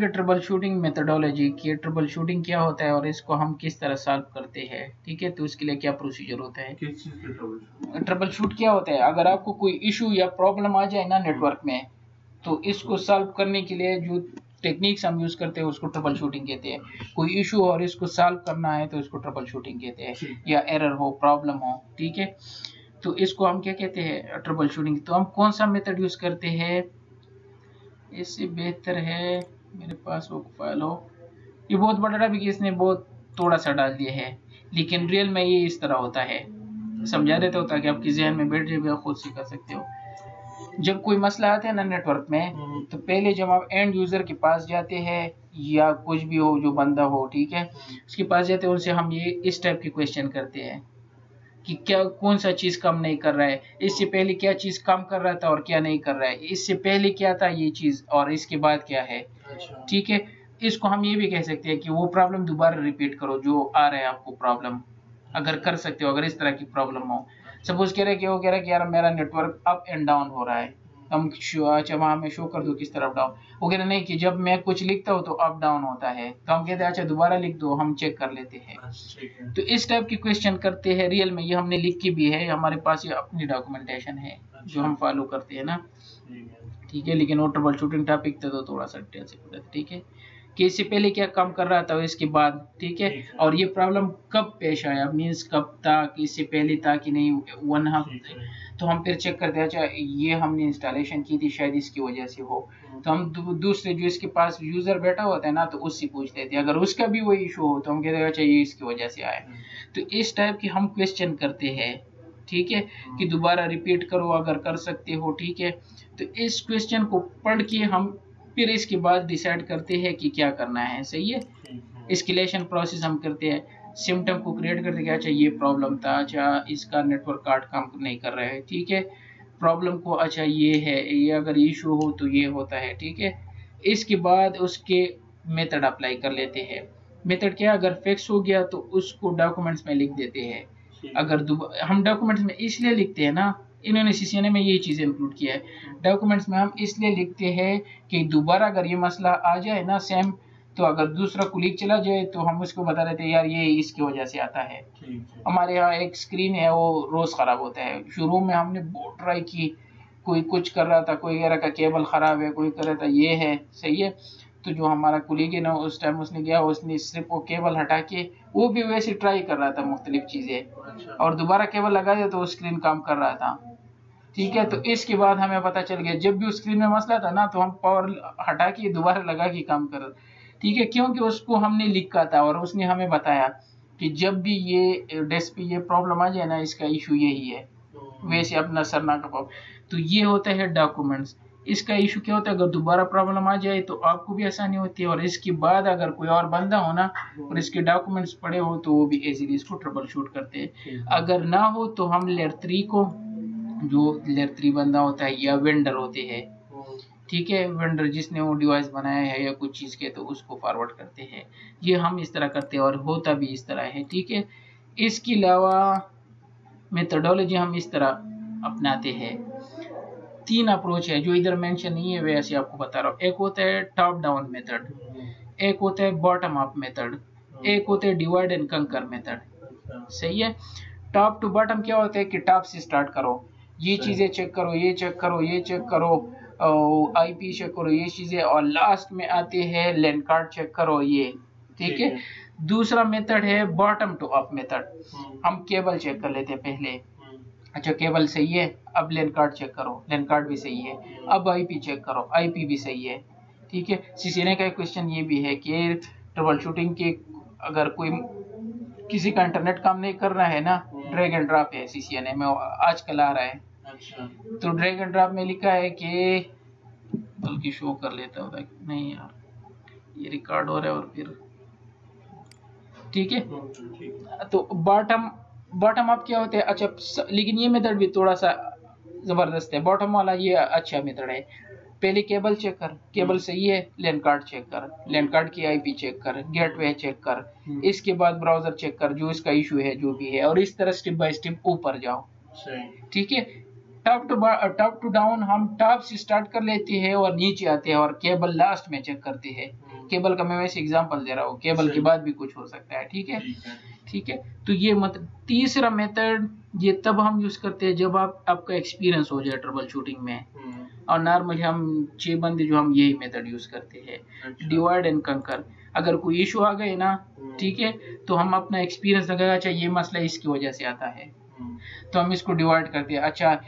Trouble shooting methodology की trouble shooting क्या होता है और इसको हम किस तरह सॉल्व करते हैं, ठीक है। तो इसके लिए क्या प्रोसीजर होता है, किस चीज के ट्रबल शूट क्या होता है। अगर आपको कोई इशू या प्रॉब्लम आ जाए ना नेटवर्क में, तो इसको सॉल्व करने के लिए जो टेक्निक्स हम यूज करते हैं उसको ट्रबल शूटिंग कहते हैं। कोई इशू और इसको सॉल्व करना है तो इसको ट्रबल शूटिंग कहते हैं, या एरर हो, प्रॉब्लम हो, ठीक है। तो इसको हम क्या कहते हैं, ट्रबल शूटिंग। तो हम कौन सा मेथड यूज करते हैं, इससे बेहतर है मेरे पास वो फाइल हो। ये बहुत बड़ा था कि इसने बहुत थोड़ा सा डाल दिया है, लेकिन रियल में ये इस तरह होता है। समझा देता हूँ ताकि आपकी जहन में बैठ जाए, खुद से कर सकते हो। जब कोई मसला आता है ना नेटवर्क में, तो पहले जब आप एंड यूजर के पास जाते हैं या कुछ भी हो जो बंदा हो, ठीक है, उसके पास जाते हैं, उनसे हम ये इस टाइप के क्वेश्चन करते हैं कि क्या कौन सा चीज काम नहीं कर रहा है, इससे पहले क्या चीज काम कर रहा था और क्या नहीं कर रहा है, इससे पहले क्या था ये चीज और इसके बाद क्या है, ठीक है। इसको हम ये भी कह सकते हैं कि वो प्रॉब्लम दोबारा रिपीट करो जो आ रहा है आपको प्रॉब्लम, अगर कर सकते हो, अगर इस तरह की प्रॉब्लम हो। सपोज कह रहे हैं कि वो कह रहा है कि यार मेरा नेटवर्क अप एंड डाउन हो रहा है, हम अच्छा वहां में शो कर दो किस तरफ डाउन। वो कह रहे नहीं कि जब मैं कुछ लिखता हूँ तो अप डाउन होता है, तो हम कहते हैं अच्छा दोबारा लिख दो, हम चेक कर लेते हैं। तो इस टाइप की क्वेश्चन करते हैं रियल में। ये हमने लिख के भी है, हमारे पास ये अपनी डॉक्यूमेंटेशन है जो हम फॉलो करते हैं ना, ठीक है। लेकिन वो ट्रबल शूटिंग टॉपिक था तो थोड़ा सा डिटेल से पढ़ा, ठीक है, कि इससे पहले क्या काम कर रहा था इसके बाद, ठीक है। और ये प्रॉब्लम कब पेश आया, मीन्स कब था, कि इससे पहले था कि नहीं, 1 हफ्ते। तो हम फिर चेक करते हैं अच्छा ये हमने इंस्टॉलेशन की थी शायद इसकी वजह से हो। तो हम दूसरे जो इसके पास यूजर बैठा होता है ना, तो उससे पूछ लेते हैं, अगर उसका भी वही इशू हो तो हम कहते हैं अच्छा ये इसकी वजह से आया। तो इस टाइप की हम क्वेश्चन करते हैं, ठीक है, कि दोबारा रिपीट करो अगर कर सकते हो, ठीक है। तो इस क्वेश्चन को पढ़ के हम फिर इसके बाद डिसाइड करते हैं कि क्या करना है, सही है। एस्केलेशन प्रोसेस हम करते हैं, सिम्टम को क्रिएट करते हैं, अच्छा ये प्रॉब्लम था, अच्छा इसका नेटवर्क कार्ड काम नहीं कर रहा है, ठीक है। प्रॉब्लम को अच्छा ये है, ये अगर इशू हो तो ये होता है, ठीक है। इसके बाद उसके मेथड अप्लाई कर लेते हैं। मेथड क्या, अगर फिक्स हो गया तो उसको डॉक्यूमेंट्स में लिख देते हैं। अगर हम डॉक्यूमेंट्स में इसलिए लिखते हैं ना, इन्होंने सीसीएनए में ये चीज़ इंक्लूड किया है। डॉक्यूमेंट्स में हम इसलिए लिखते हैं कि दोबारा अगर ये मसला आ जाए ना सेम, तो अगर दूसरा कुलीग चला जाए तो हम उसको बता देते हैं यार ये इसकी वजह से आता है। हमारे यहाँ एक स्क्रीन है वो रोज खराब होता है। शुरू में हमने बहुत ट्राई की, कोई कुछ कर रहा था, कोई कह रहा था केबल खराब है, कोई कह रहा था ये है, सही है। तो जो हमारा कुलीग है ना उस टाइम उसने किया, उसने सिर्फ वो केबल हटा के, वो भी वैसे ट्राई कर रहा था मुख्तलिफ चीजें, और दोबारा केबल लगा दिया तो स्क्रीन काम कर रहा था, ठीक है। तो इसके बाद हमें पता चल गया जब भी उस स्क्रीन में मसला था ना, तो हम पावर हटा के दोबारा लगा के काम कर, ठीक है, क्योंकि उसको हमने लिखा था और उसने हमें बताया कि जब भी ये डेस्क पे ये प्रॉब्लम आ जाए ना, इसका इशू यही है, वैसे अपना सरना का प्रॉब्लम। तो ये होता है डॉक्यूमेंट्स। इसका इशू क्या होता है, अगर दोबारा प्रॉब्लम आ जाए तो आपको भी आसानी होती है, और इसके बाद अगर कोई और बंदा हो ना और इसके डॉक्यूमेंट्स पड़े हो तो वो भी इजीली इसको ट्रबल शूट करते हैं। अगर ना हो तो हम लेयर 3 को, जो लेयर 3 बंदा होता है या वेंडर होते हैं, ठीक है, वेंडर जिसने वो डिवाइस बनाया है या कुछ चीज़ के, तो उसको फॉरवर्ड करते हैं। ये हम इस तरह करते हैं और होता भी इस तरह है, ठीक है। इसके अलावा मेथडोलॉजी हम इस तरह अपनाते हैं। 3 अप्रोच है जो इधर मेंशन नहीं है, वैसे आपको बता रहा हूँ। एक होता है टॉप डाउन मेथड, एक होता है बॉटम अप मेथड, एक होता है डिवाइड एंड कंकर मेथड, सही है। टॉप टू बॉटम क्या होता है कि टॉप से स्टार्ट करो, ये चीजें चेक करो, ये चेक करो, ये चेक करो, आईपी चेक करो, ये चीजें, और लास्ट में आते हैं लैन कार्ड चेक करो, ये, ठीक है। दूसरा मेथड है बॉटम टू अप मेथड, हम केबल चेक कर लेते हैं पहले, अच्छा केबल सही है, अब लैन कार्ड चेक करो, लैन कार्ड भी सही है, अब आईपी चेक करो, आईपी भी सही है, ठीक है। सीसीएनए का क्वेश्चन ये भी है कि ट्रबल शूटिंग के अगर कोई किसी का इंटरनेट काम नहीं कर रहा है ना, ड्रैग एंड ड्रॉप है सीसीएनए में आजकल आ रहा है। अच्छा। तो ड्रैग एंड ड्रॉप में लिखा है कि, बल्कि शो कर लेता हूँ, नहीं यार ये रिकॉर्ड हो रहा है और फिर, ठीक है। तो बॉटम बॉटम अप क्या होता है, अच्छा लेकिन ये मेथड भी थोड़ा सा जबरदस्त है। बॉटम वाला ये अच्छा मेथड है, पहले केबल चेक कर, केबल सही है, लैन कार्ड चेक कर, लैन कार्ड की आईपी चेक कर, गेटवे चेक कर, इसके बाद ब्राउजर चेक कर जो इसका इशू है जो भी है, और इस तरह स्टेप बाय स्टेप ऊपर जाओ, ठीक है। टॉप टू डाउन हम टॉप से स्टार्ट कर लेते हैं और नीचे आते हैं और केबल लास्ट में चेक करते हैं। केबल का मैं वैसे एग्जांपल दे रहा हूँ, केबल के बाद भी कुछ हो सकता है। ठीक है, ठीक है। तो ये मतलब तीसरा मेथड ये तब हम यूज करते हैं जब आपका एक्सपीरियंस हो जाए ट्रबल शूटिंग में। और नॉर्मली हम 6 बंदे जो हम यही मेथड यूज करते हैं, डिवाइड एंड कंकर। अगर कोई इशू आ गए ना, ठीक है, तो हम अपना एक्सपीरियंस लगाएगा, अच्छा ये मसला इसकी वजह से आता है, तो हम इसको डिवाइड करते हैं। अच्छा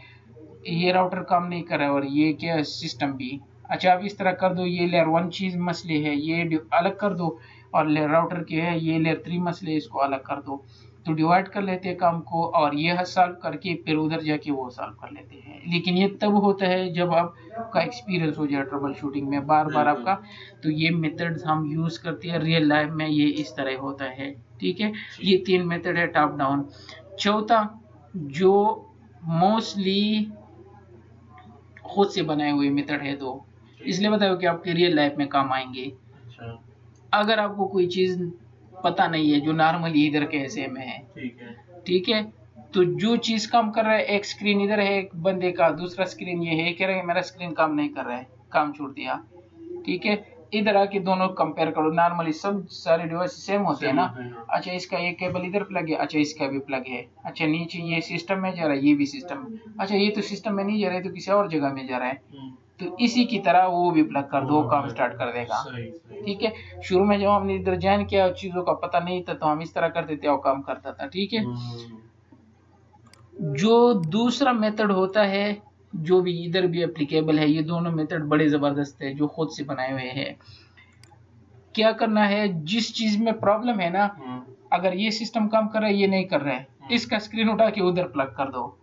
ये राउटर काम नहीं कर रहा है और ये क्या सिस्टम भी, अच्छा आप इस तरह कर दो, ये लेयर 1 चीज मसले है ये अलग कर दो, और लेयर राउटर के है ये लेयर 3 मसले इसको अलग कर दो। तो डिवाइड कर लेते हैं काम को और ये सॉल्व करके फिर उधर जाके वो सॉल्व कर लेते हैं। लेकिन ये तब होता है जब आपका एक्सपीरियंस हो जाए ट्रबल शूटिंग में बार बार आपका। तो ये मेथड्स हम यूज करते हैं रियल लाइफ में, ये इस तरह होता है। ठीक है, ये 3 मेथड है टॉप डाउन। चौथा जो मोस्टली खुद से बनाए हुए मेथड है, दो इसलिए बताओ कि आपके रियल लाइफ में काम आएंगे। अगर आपको कोई चीज पता नहीं है जो नॉर्मली इधर के ऐसे में है, ठीक है, तो जो चीज काम कर रहा है, एक स्क्रीन इधर है एक बंदे का, दूसरा स्क्रीन ये है, कह रहा है मेरा स्क्रीन काम नहीं कर रहा है, काम छोड़ दिया। ठीक है, इधर आके दोनों कंपेयर करो, नॉर्मली सब सारे डिवाइस सेम होते हैं ना। अच्छा इसका एक केबल इधर प्लग है, अच्छा इसका भी प्लग है, अच्छा नीचे ये सिस्टम में जा रहा है, ये भी सिस्टम, अच्छा ये तो सिस्टम में नहीं जा रहा है तो किसी और जगह में जा रहा है, तो इसी की तरह वो भी प्लग कर दो, काम स्टार्ट कर देगा। ठीक है, शुरू में जब हमने इधर ज्वाइन किया चीजों का पता नहीं था तो हम इस तरह करते थे और काम करता था। ठीक है, जो दूसरा मेथड होता है जो भी इधर भी एप्लीकेबल है, ये दोनों मेथड बड़े जबरदस्त है जो खुद से बनाए हुए हैं। क्या करना है, जिस चीज में प्रॉब्लम है ना, अगर ये सिस्टम काम कर रहा है ये नहीं कर रहा है, इसका स्क्रीन उठा के उधर प्लग कर दो।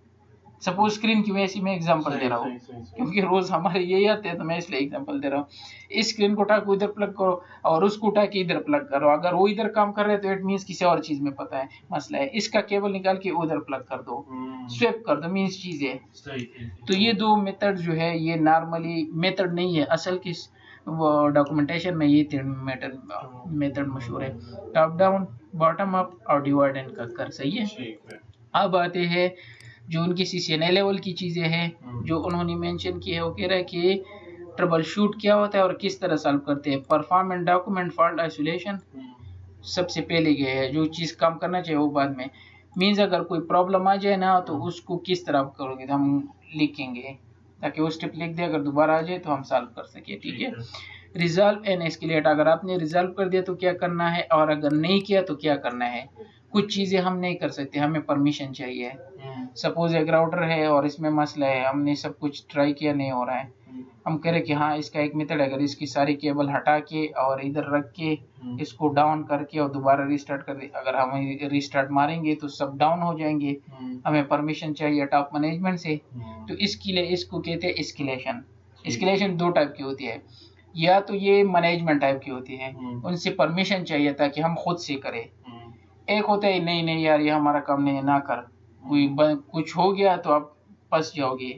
सपोज स्क्रीन की वैसी मैं एग्जांपल दे रहा हूँ क्योंकि रोज हमारे यही आते हैं तो मैं इसलिए एग्जांपल दे रहा हूँ। इस स्क्रीन को उठा के उधर प्लग करो और उसको उठा के इधर प्लग करो, अगर वो इधर काम कर रहे हैं तो इट मींस किसी और चीज में पता है मसला है। इसका केबल निकाल के उधर प्लग कर दो, स्वेप कर दो, मींस चीज है। तो ये दो मेथड जो है ये नॉर्मली मेथड नहीं है, असल की वो डॉक्यूमेंटेशन में ये 3 मेथड मशहूर है, टॉप डाउन, बॉटम अप और डिवाइड एंड कंकर। सही है। अब आते हैं जो उनकी CCNA लेवल की चीजें हैं जो उन्होंने मेंशन की है। वो कह रहा है कि ट्रबल शूट क्या होता है और किस तरह सॉल्व करते हैं। Perform and document fault isolation सबसे पहले गए है, जो चीज काम करना चाहिए वो बाद में। मींस अगर कोई प्रॉब्लम आ जाए ना तो उसको किस तरह करोगे, तो हम लिखेंगे ताकि वो स्टेप लिख दे, अगर दोबारा आ जाए तो हम सॉल्व कर सके। ठीक है, रिजॉल्व एंड एस्केलेट, अगर आपने रिजॉल्व कर दिया तो क्या करना है और अगर नहीं किया तो क्या करना है। कुछ चीजें हम नहीं कर सकते, हमें परमिशन चाहिए। सपोज एक राउटर है और इसमें मसला है, हमने सब कुछ ट्राई किया नहीं हो रहा है, हम कह रहे कि हाँ इसका एक मेथड है, अगर इसकी सारी केबल हटा के और इधर रख के इसको डाउन करके और दोबारा रिस्टार्ट कर दे, अगर हम रिस्टार्ट मारेंगे तो सब डाउन हो जाएंगे, हमें परमिशन चाहिए टॉप मैनेजमेंट से। तो इसके लिए इसको कहते हैं एस्केलेशन। एस्केलेशन 2 टाइप की होती है, या तो ये मैनेजमेंट टाइप की होती है, उनसे परमिशन चाहिए ताकि हम खुद से करें। एक होता है नहीं नहीं यार ये हमारा काम नहीं है, ना कर, कोई कुछ हो गया तो आप फंस जाओगे।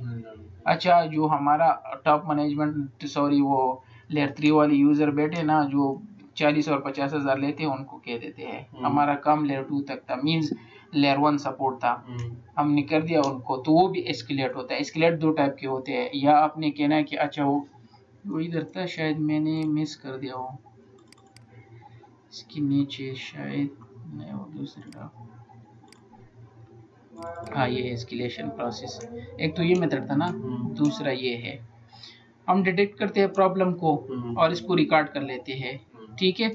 अच्छा जो हमारा टॉप मैनेजमेंट सॉरी वो लेयर 3 वाली यूजर बैठे ना जो 40 और 50 हजार लेते हैं, उनको कह देते हैं हमारा काम लेयर 2 तक था, मींस लेयर 1 सपोर्ट था, हमने कर दिया उनको, तो वो भी एस्केलेट होता है। एस्केलेट 2 टाइप के होते हैं, या आपने कहना है कि अच्छा वो इधर था, शायद मैंने मिस कर दिया हो, इसके नीचे शायद नहीं, वो दूसरा, हाँ ये एस्केलेशन प्रोसेस। एक तो ये मेथड था ना, दूसरा ये है हम डिटेक्ट करते हैं प्रॉब्लम को और इसको रिकॉर्ड कर लेते हैं। ठीक है,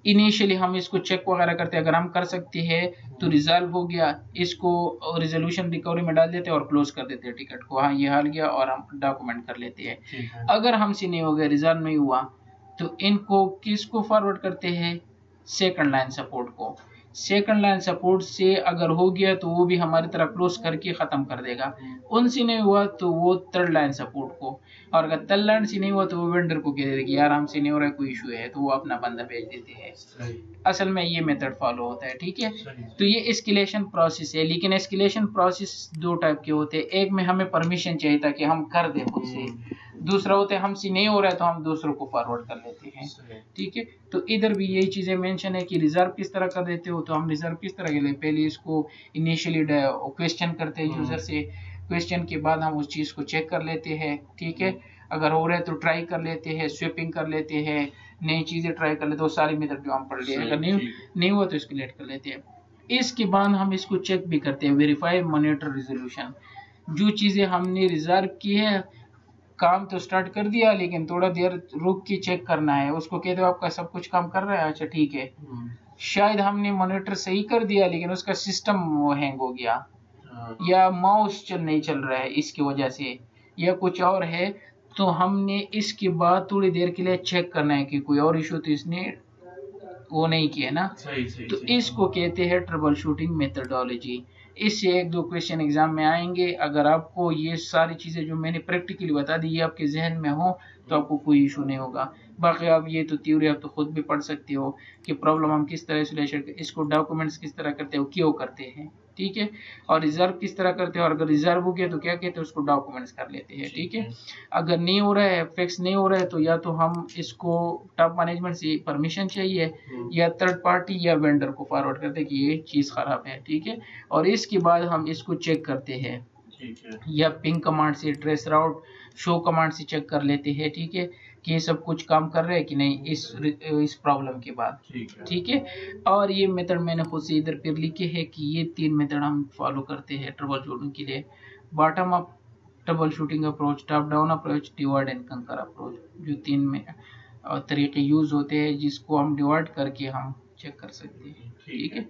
इनिशियली हम इसको चेक वगैरह करते हैं, अगर हम कर सकते हैं तो रिजॉल्व हो गया, इसको रेजोल्यूशन रिकवरी में डाल देते हैं और क्लोज कर देते हैं टिकट को, हाँ ये हाल गया, और हम डॉक्यूमेंट कर लेते हैं। अगर हमसे नहीं हो गया, रिजॉल्व नहीं हुआ, तो इनको किसको फॉरवर्ड करते हैं, सेकंड लाइन सपोर्ट को। सेकंड लाइन सपोर्ट से अगर हो गया तो वो भी हमारी तरह क्लोज करके खत्म कर देगा, उनसे नहीं हुआ तो वो थर्ड लाइन सपोर्ट को, और अगर थर्ड लाइन से नहीं हुआ तो वो वेंडर को कह देगा कि यार हमसे नहीं हो रहा है, कोई इशू है, तो वो अपना बंदा भेज देते हैं। असल में ये मेथड फॉलो होता है। ठीक है, तो ये एस्केलेशन प्रोसेस है, लेकिन एस्केलेशन प्रोसेस 2 टाइप के होते हैं, एक में हमें परमिशन चाहिए था कि हम कर दें खुद से, दूसरा होता है हमसे नहीं हो रहा है तो हम दूसरों को फॉरवर्ड कर लेते हैं। ठीक है, तो इधर भी यही चीजें मेंशन है कि रिजर्व किस तरह कर देते हो, तो हम रिजर्व किस तरह के लिए, पहले इसको इनिशियली क्वेश्चन करते हैं यूजर से, क्वेश्चन के बाद हम उस चीज़ को चेक कर लेते हैं, ठीक है। अगर हो रहा है तो ट्राई कर लेते हैं, स्वीपिंग कर लेते हैं, नई चीज़ें ट्राई कर लेते हैं, वो सारी मेथड जो हम पढ़ लिए, अगर नहीं हुआ तो एस्केलेट कर लेते हैं। इसके बाद हम इसको चेक भी करते हैं, वेरीफाई मॉनिटर रिजोल्यूशन। जो चीज़ें हमने रिजर्व की है, काम तो स्टार्ट कर दिया लेकिन थोड़ा देर रुक के चेक करना है, उसको कहते हो आपका सब कुछ काम कर रहा है, अच्छा ठीक है। शायद हमने मॉनिटर सही कर दिया लेकिन उसका सिस्टम हैंग हो गया, या माउस नहीं चल रहा है इसकी वजह से, या कुछ और है, तो हमने इसके बाद थोड़ी देर के लिए चेक करना है कि कोई और इशू तो इसने वो नहीं किया ना। तो इसको कहते हैं ट्रबल शूटिंग मेथडोलॉजी। इससे एक दो क्वेश्चन एग्जाम में आएंगे। अगर आपको ये सारी चीजें जो मैंने प्रैक्टिकली बता दी ये आपके जहन में हो तो आपको कोई इशू नहीं होगा। बाकी आप ये तो थ्योरी आप तो खुद भी पढ़ सकते हो कि प्रॉब्लम हम किस तरह सोल्यूशन, इसको डॉक्यूमेंट्स किस तरह करते हो, क्यों करते हैं, ठीक है, और रिजर्व किस तरह करते हैं, और अगर रिजर्व हो गया तो क्या कहते हैं, उसको डॉक्यूमेंट्स कर लेते हैं, ठीक है। अगर नहीं हो रहा है, फिक्स नहीं हो रहा है, तो या तो हम इसको टॉप मैनेजमेंट से परमिशन चाहिए, या थर्ड पार्टी या वेंडर को फॉरवर्ड करते हैं कि ये चीज़ खराब है, ठीक है। और इसके बाद हम इसको चेक करते हैं, या पिंग कमांड से, ट्रेस राउट, शो कमांड से चेक कर लेते हैं, ठीक है, कि ये सब कुछ काम कर रहे हैं कि नहीं इस प्रॉब्लम के बाद, ठीक है। और ये मेथड मैंने खुद से इधर फिर लिखे हैं कि ये 3 मेथड हम फॉलो करते हैं ट्रबल शूटिंग के लिए। Bottom up trouble shooting approach, top down approach, divide and कंकर अप्रोच, जो 3 में तरीके यूज होते हैं जिसको हम डिवाइड करके हम चेक कर सकते हैं, ठीक है।